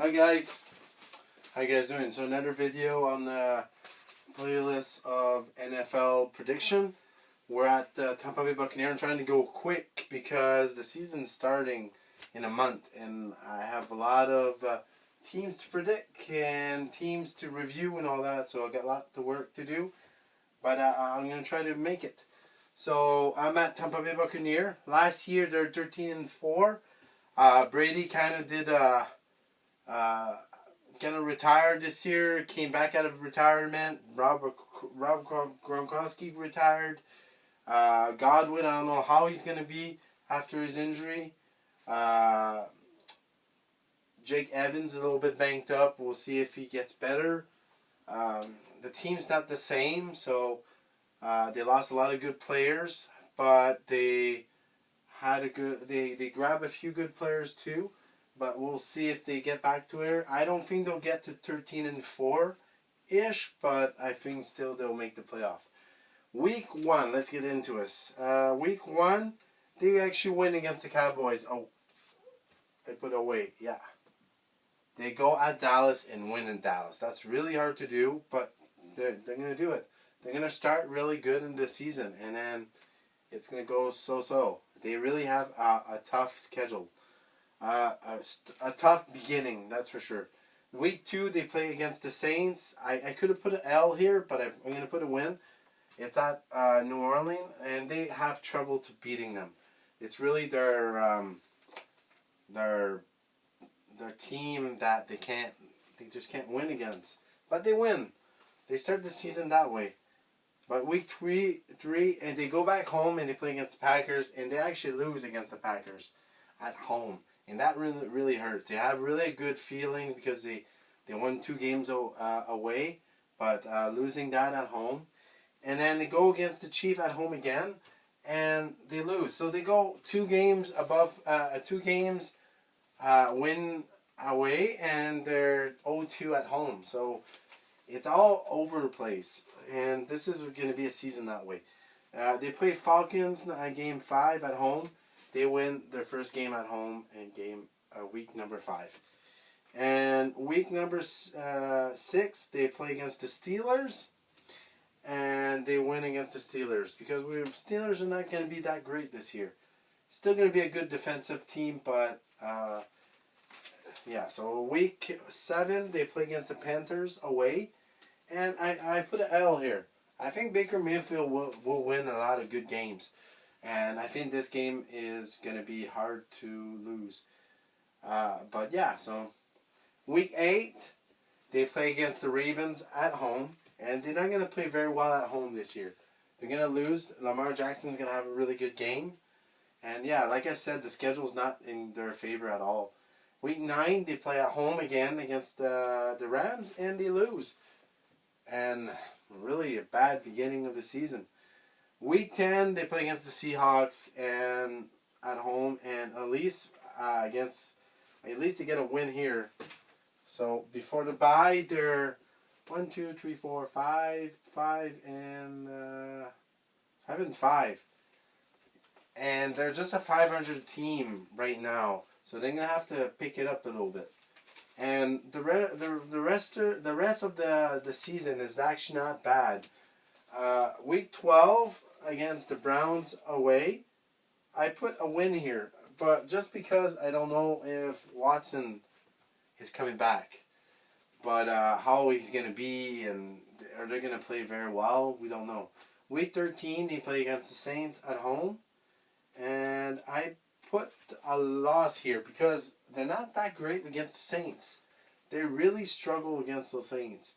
Hi guys, how you guys doing? So another video on the playlist of NFL prediction. We're at Tampa Bay Buccaneers. I'm trying to go quick because the season's starting in a month and I have a lot of teams to predict and teams to review and all that, so I got a lot of work to do, but I'm going to try to make it. So I'm at Tampa Bay Buccaneers. Last year they're 13-4. Brady kind of did gonna retire this year. Came back out of retirement. Rob Gronkowski retired. Godwin, I don't know how he's gonna be after his injury. Jake Evans is a little bit banged up. We'll see if he gets better. The team's not the same, so they lost a lot of good players, but they had they grabbed a few good players too. But we'll see if they get back to it. I don't think they'll get to 13-4-ish, but I think still they'll make the playoff. Week 1, let's get into it. Week 1, they actually win against the Cowboys. Oh, they put away, yeah. They go at Dallas and win in Dallas. That's really hard to do, but they're going to do it. They're going to start really good in this season, and then it's going to go so-so. They really have a tough schedule. A tough beginning, that's for sure. Week 2, they play against the Saints. I could have put an L here, but I'm going to put a win. It's at New Orleans, and they have trouble to beating them. It's really their team that they just can't win against. But they win. They start the season that way. But week 3, and they go back home and they play against the Packers, and they actually lose against the Packers at home. And that really hurts. They have really a good feeling because they won 2 games away, but losing that at home. And then they go against the Chiefs at home again, and they lose. So they go 2 games above, 2 games win away, and they're 0-2 at home. So it's all over the place. And this is going to be a season that way. They play Falcons game 5 at home. They win their first game at home in week number 5. And week number 6, they play against the Steelers. And they win against the Steelers. Because the Steelers are not going to be that great this year. Still going to be a good defensive team, but yeah. So week 7, they play against the Panthers away. And I put an L here. I think Baker Mayfield will win a lot of good games. And I think this game is going to be hard to lose. But yeah, so week 8, they play against the Ravens at home. And they're not going to play very well at home this year. They're going to lose. Lamar Jackson's going to have a really good game. And yeah, like I said, the schedule's not in their favor at all. Week 9, they play at home again against the Rams, and they lose. And really a bad beginning of the season. Week 10, they play against the Seahawks and at home, and at least they get a win here. So before the bye, they're 5 and 5, and they're just a 500 team right now. So they're gonna have to pick it up a little bit. And the rest of the season is actually not bad. Week 12 against the Browns away, I put a win here, but just because I don't know if Watson is coming back, but how he's going to be, and are they going to play very well, we don't know. Week 13, they play against the Saints at home, and I put a loss here because they're not that great against the Saints. They really struggle against the Saints,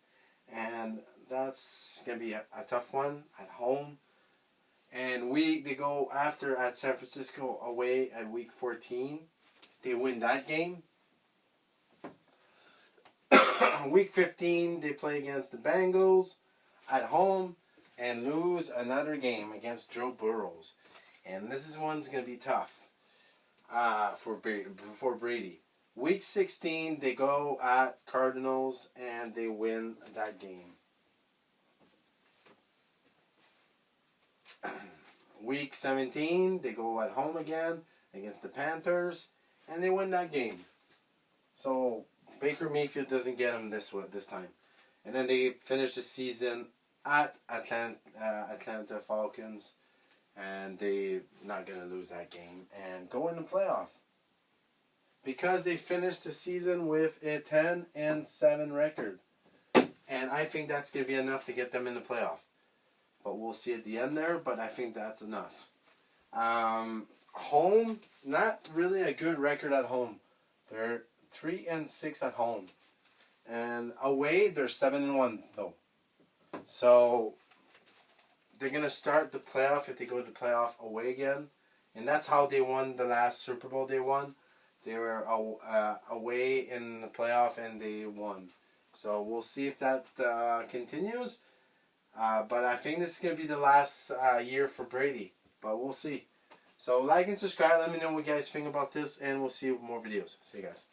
and that's going to be a tough one at home. And they go after at San Francisco away at week 14. They win that game. Week 15, they play against the Bengals at home and lose another game against Joe Burrows. And one's going to be tough for Brady. Week 16, they go at Cardinals and they win that game. Week 17, they go at home again against the Panthers, and they win that game. So Baker Mayfield doesn't get him this time. And then they finish the season at Atlanta Falcons, and they're not going to lose that game and go in the playoff. Because they finished the season with a 10-7 record. And I think that's going to be enough to get them in the playoff. But we'll see at the end there, but I think that's enough. Home, not really a good record at home. They're 3-6 at home. And away, they're 7-1 though. So they're gonna start the playoff if they go to the playoff away again, and that's how they won the last Super Bowl they won. They were away in the playoff and they won. So we'll see if that continues. But I think this is gonna be the last year for Brady. But we'll see. So like and subscribe. Let me know what you guys think about this, and we'll see more videos. See you guys.